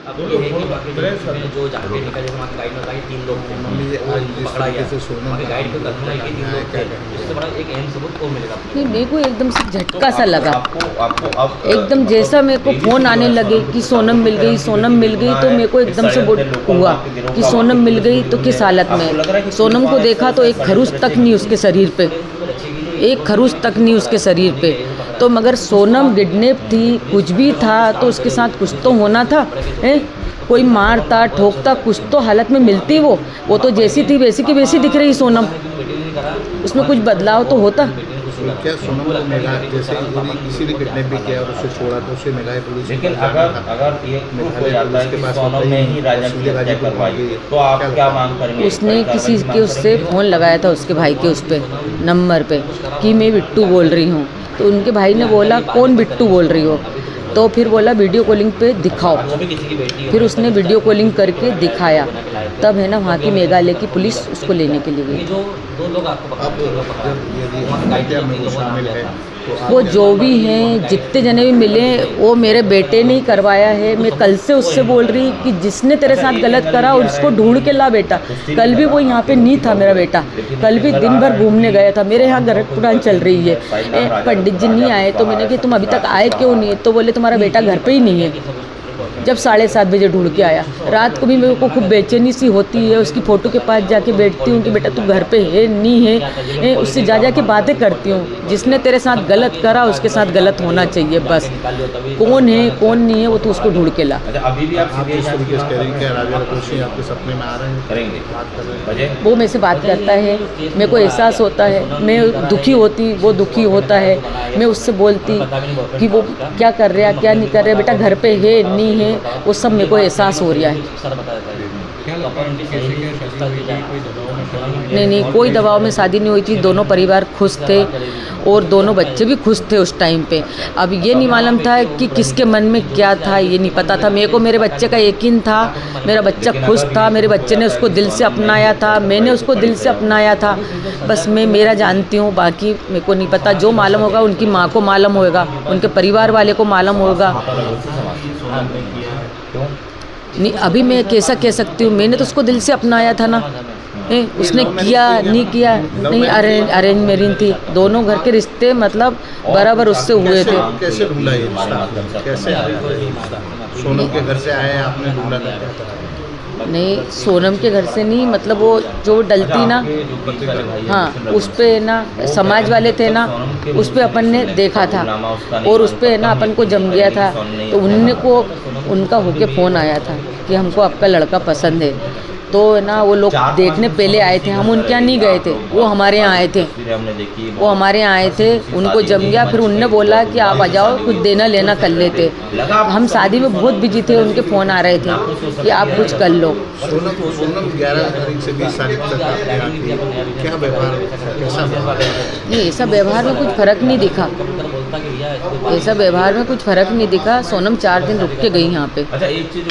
अब ये है कि बाकी जो जाके निकले जैसे वहाँ गाइड में बताया 3 लोग थे, पकड़ा गया। वहाँ के गाइड को कल्पना है कि 3 लोग थे, इससे बड़ा एक अहम सबूत और मिलेगा। नहीं, मेरे को एकदम से झटका सा लगा। एकदम जैसा मेरे को फ़ोन आने लगे कि सोनम मिल गई, सोनम मिल गई, तो मेरे को एकदम से वो हुआ कि सोनम मिल गई तो किस हालत में। सोनम को देखा तो एक खरूच तक नहीं उसके शरीर पे, एक खरूच तक नहीं उसके शरीर पे। तो मगर सोनम किडनैप थी, कुछ भी था तो उसके साथ कुछ तो होना था। कोई मारता ठोकता कुछ तो हालत में मिलती। वो तो जैसी थी वैसी की वैसी दिख रही सोनम, उसमें कुछ बदलाव तो होता। क्या सोनम को मेघा जैसे किसी ने किडनैप भी किया और उसे छोड़ा तो उसे मेघा पुलिस, लेकिन अगर ये प्रूफ हो जाता है कि सोनम ने ही राजा की हत्या करवाई तो आप क्या मांग करेंगे? उसने किसी के उससे फ़ोन लगाया था उसके भाई के उस पे नंबर पे कि मैं बिट्टू बोल रही हूँ, तो उनके भाई ने बोला कौन बिट्टू बोल रही हो, तो फिर बोला वीडियो कॉलिंग पे दिखाओ। फिर उसने वीडियो कॉलिंग करके दिखाया, तब है ना वहाँ की मेघालय की पुलिस उसको लेने के लिए गई। वो जो भी हैं जितने जने भी मिले वो मेरे बेटे ने ही करवाया है। मैं कल से उससे बोल रही कि जिसने तेरे साथ गलत करा उसको ढूंढ के ला बेटा। कल भी वो यहाँ पे नहीं था मेरा बेटा, कल भी दिन भर घूमने गया था। मेरे यहाँ घर पुराण चल रही है, पंडित जी नहीं आए तो मैंने कि तुम अभी तक आए क्यों नहीं है, तो बोले तुम्हारा बेटा घर पे ही नहीं है। जब 7:30 बजे ढूंढ के आया, रात को भी मेरे को खूब बेचैनी सी होती है, उसकी फ़ोटो के पास जाके बैठती हूँ कि बेटा तू घर पे है नहीं है, उससे जा के बातें करती हूँ। जिसने तेरे साथ गलत करा उसके साथ गलत होना चाहिए, बस कौन है कौन नहीं है वो तो उसको ढूंढ के ला। अभी भी आप आपके सपने में आ रहे हैं, करेंगे वो मेरे से बात करता है, मेरे को एहसास होता है, मैं दुखी होती वो दुखी होता है। मैं उससे बोलती कि वो क्या कर रहा क्या नहीं कर रहा, बेटा घर पे है नहीं है, वो सब मेरे को एहसास हो रहा है। नहीं, कोई दबाव में शादी नहीं हुई थी, दोनों परिवार खुश थे और दोनों बच्चे भी खुश थे उस टाइम पे। अब ये नहीं मालूम था कि किसके मन में क्या था, ये नहीं पता था। मेरे को मेरे बच्चे का यकीन था, मेरा बच्चा खुश था, मेरे बच्चे ने उसको दिल से अपनाया था, मैंने उसको दिल से अपनाया था। बस मैं मेरा जानती हूँ, बाकी मेरे को नहीं पता। जो मालूम होगा उनकी माँ को मालूम होगा, उनके परिवार वाले को मालूम होगा। नहीं, अभी मैं कैसा कह सकती हूँ, मैंने तो उसको दिल से अपनाया था ना। उसने किया नहीं किया नहीं, अरेंज मैरिज थी, दोनों घर के रिश्ते मतलब बराबर उससे हुए थे। कैसे ढूंढा ये रिश्ता? कैसे सोनम के घर से आए आपने ढूंढा था? नहीं, सोनम के घर से नहीं, मतलब वो जो डलती ना, हाँ उस पे ना समाज वाले थे ना, उस पे अपन ने देखा था और उस पे ना अपन को जम गया था। तो उनका होके फ़ोन आया था कि हमको आपका लड़का पसंद है। तो ना वो लोग देखने पहले आए थे, हम उनके यहाँ नहीं गए थे, वो हमारे यहाँ आए थे। वो हमारे यहाँ आए थे, उनको जम गया। फिर उनने बोला कि आप आ जाओ, कुछ देना लेना कर लेते। हम शादी में बहुत बिजी थे, उनके फ़ोन आ रहे थे कि आप कुछ कर लो। सोनम 11 तारीख से 20 तारीख तक क्या व्यवहार, कैसा व्यवहार? नहीं, ऐसा व्यवहार में कुछ फ़र्क नहीं दिखा, ऐसा व्यवहार में कुछ फ़र्क नहीं दिखा। सोनम 4 दिन रुक के गई यहाँ पे। अच्छा, एक चीज़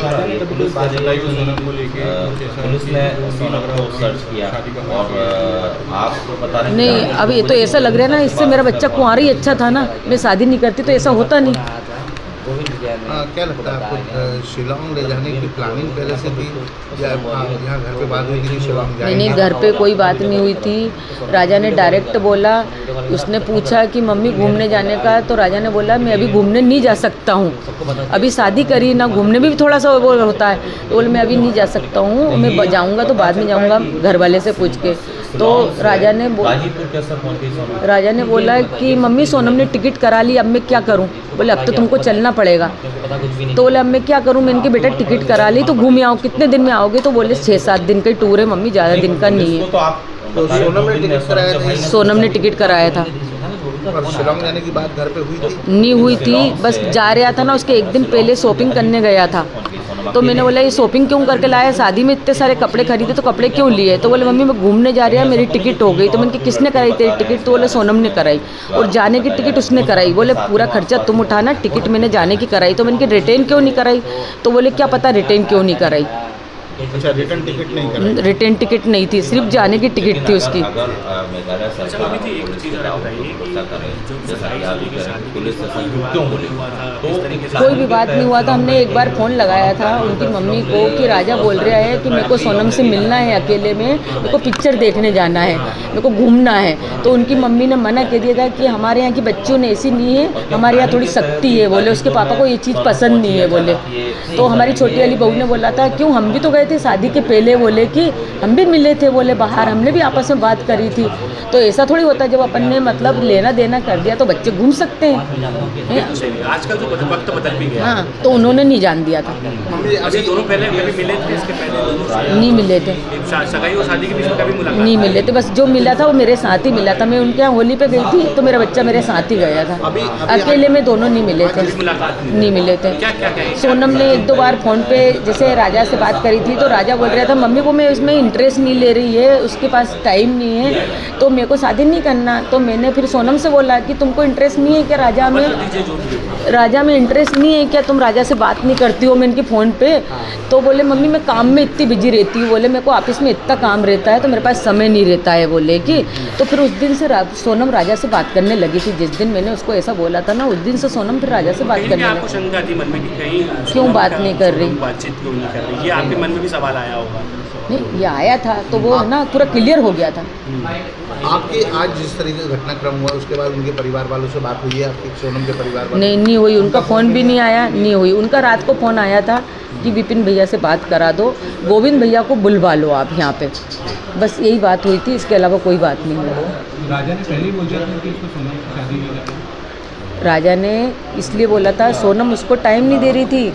पुलिस ने सोनम को सर्च किया और आपको पता नहीं, अब ये तो ऐसा लग रहा है ना, इससे मेरा बच्चा कुंवारा ही अच्छा था ना। मैं शादी नहीं करती तो ऐसा होता नहीं। क्या लगता है आपको, शिलांग ले जाने की प्लानिंग पहले से थी या यहाँ घर पे बात हुई थी शिलांग जाएंगे? नहीं, घर पे कोई बात नहीं हुई थी। राजा ने डायरेक्ट बोला, उसने पूछा कि मम्मी घूमने जाने का, तो राजा ने बोला मैं अभी घूमने नहीं जा सकता हूँ, अभी शादी करी ना, घूमने में भी थोड़ा सा वो होता है। तो बोले मैं अभी नहीं जा सकता हूँ, मैं जाऊँगा तो बाद में जाऊँगा घर वाले से पूछ के। तो राजा ने बोला कि मम्मी सोनम ने टिकट करा ली, अब मैं क्या करूं? बोले अब तो तुमको चलना पड़ेगा। तो बोले अब मैं क्या करूं? मैंने कि बेटा टिकट करा ली तो घूम आओ, कितने दिन में आओगे? तो बोले 6-7 दिन का टूर है मम्मी, ज़्यादा दिन का नहीं है। तो सोनम ने टिकट कराया था? सोनम ने टिकट कराया था। और शिलांग जाने की बात घर पे हुई थी? नहीं हुई थी, बस जा रहा था ना, उसके एक दिन पहले शॉपिंग करने गया था। तो मैंने बोला ये शॉपिंग क्यों करके लाया, शादी में इतने सारे कपड़े खरीदे तो कपड़े क्यों लिए? तो बोले मम्मी मैं घूमने जा रही है, मेरी टिकट हो गई। तो मैंने कि किसने कराई तेरी टिकट? तो बोले सोनम ने कराई, और जाने की टिकट उसने कराई। बोले पूरा खर्चा तुम उठाना, टिकट मैंने जाने की कराई। तो मैंने कि रिटर्न क्यों नहीं कराई? तो बोले क्या पता रिटर्न क्यों नहीं कराई। अच्छा, रिटर्न टिकट नहीं करा? रिटर्न टिकट नहीं थी, सिर्फ जाने की टिकट थी उसकी। अगर मेघालय सरकार पुलिस के दावों को भरोसा करे, जैसा कि आप कह रहे हैं, पुलिस ऐसा क्यों बोले? तो कोई भी बात नहीं हुआ था। हमने एक बार फ़ोन लगाया था उनकी मम्मी को कि राजा बोल रहा है कि मेरे को सोनम से मिलना है अकेले में, मेरे को पिक्चर देखने जाना है, मेरे को घूमना है। तो उनकी मम्मी ने मना कर दिया था कि हमारे यहाँ की बच्चियों ने ऐसी नहीं है, हमारे यहाँ थोड़ी सख्ती है बोले, उसके पापा को ये चीज़ पसंद नहीं है बोले। तो हमारी छोटी वाली बहू ने बोला था क्यों, हम भी तो गए थे शादी के पहले, बोले कि हम भी मिले थे बोले बाहर, हमने भी आपस में बात करी थी। तो ऐसा थोड़ी होता है, जब अपन ने मतलब लेना देना कर दिया तो बच्चे घूम सकते हैं। आजकल तो वक्त बदल भी गया। हाँ, तो उन्होंने नहीं जान दिया था। अभी दोनों पहले कभी मिले थे, इसके पहले दोनों नहीं मिले थे, सगाई और शादी के बीच में कभी मुलाकात नहीं मिले थे। बस जो मिला था वो मेरे साथ ही मिला था। मैं उनके यहाँ होली पे गई थी तो मेरा बच्चा मेरे साथ ही गया था। अकेले में दोनों नहीं मिले थे, नहीं मिले थे। सोनम ने एक दो बार फ़ोन पे जैसे राजा से बात करी थी तो राजा बोल रहा था मम्मी को मैं इसमें इंटरेस्ट नहीं ले रही है, उसके पास टाइम नहीं है, तो मेरे को शादी नहीं करना। तो मैंने फिर सोनम से बोला कि तुमको इंटरेस्ट नहीं है क्या राजा में इंटरेस्ट नहीं है क्या, तुम राजा से बात नहीं करती हो मैं इनके फ़ोन पे? तो बोले मम्मी मैं काम में इतनी बिजी रहती हूँ, बोले मेरे को ऑफिस में इतना काम रहता है तो मेरे पास समय नहीं रहता है बोले कि। तो फिर उस दिन से सोनम राजा से बात करने लगी थी। जिस दिन मैंने उसको ऐसा बोला था ना, उस दिन से सोनम फिर राजा से बात करने लगी। शंका थी मन में कि कहीं क्यों बात नहीं कर रही, बातचीत क्यों नहीं कर रही, ये आपके मन में भी सवाल आया होगा? नहीं, ये आया था तो वो है ना पूरा क्लियर हो गया था। आपके आज जिस तरीके का घटनाक्रम हुआ उसके बाद उनके परिवार वालों से बात हुई है आपकी, सोनम के परिवार वालों? नहीं हुई, उनका फ़ोन भी नहीं आया, नहीं हुई। उनका रात को फ़ोन आया था कि विपिन भैया से बात करा दो, गोविंद भैया को बुलवा लो आप यहाँ पे, बस यही बात हुई थी, इसके अलावा कोई बात नहीं हुई। राजा ने पहले ही बोल दिया था कि उसको सोनम से शादी नहीं करनी। राजा ने इसलिए बोला था, सोनम उसको टाइम नहीं दे रही थी,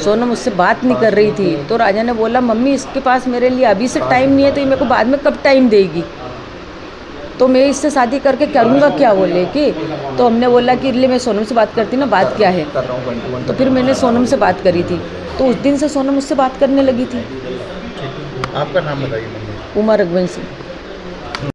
सोनम उससे बात नहीं कर रही थी। तो राजा ने बोला मम्मी इसके पास मेरे लिए अभी से टाइम नहीं है तो ये मेरे को बाद में कब टाइम देगी, तो मैं इससे शादी करके करूँगा क्या बोले कि। तो हमने बोला कि इसलिए मैं सोनम से बात करती ना, बात क्या है। तो फिर मैंने सोनम से बात करी थी तो उस दिन से सोनम उससे बात करने लगी थी। आपका नाम बताइए मम्मी? उमा रघुवंशी।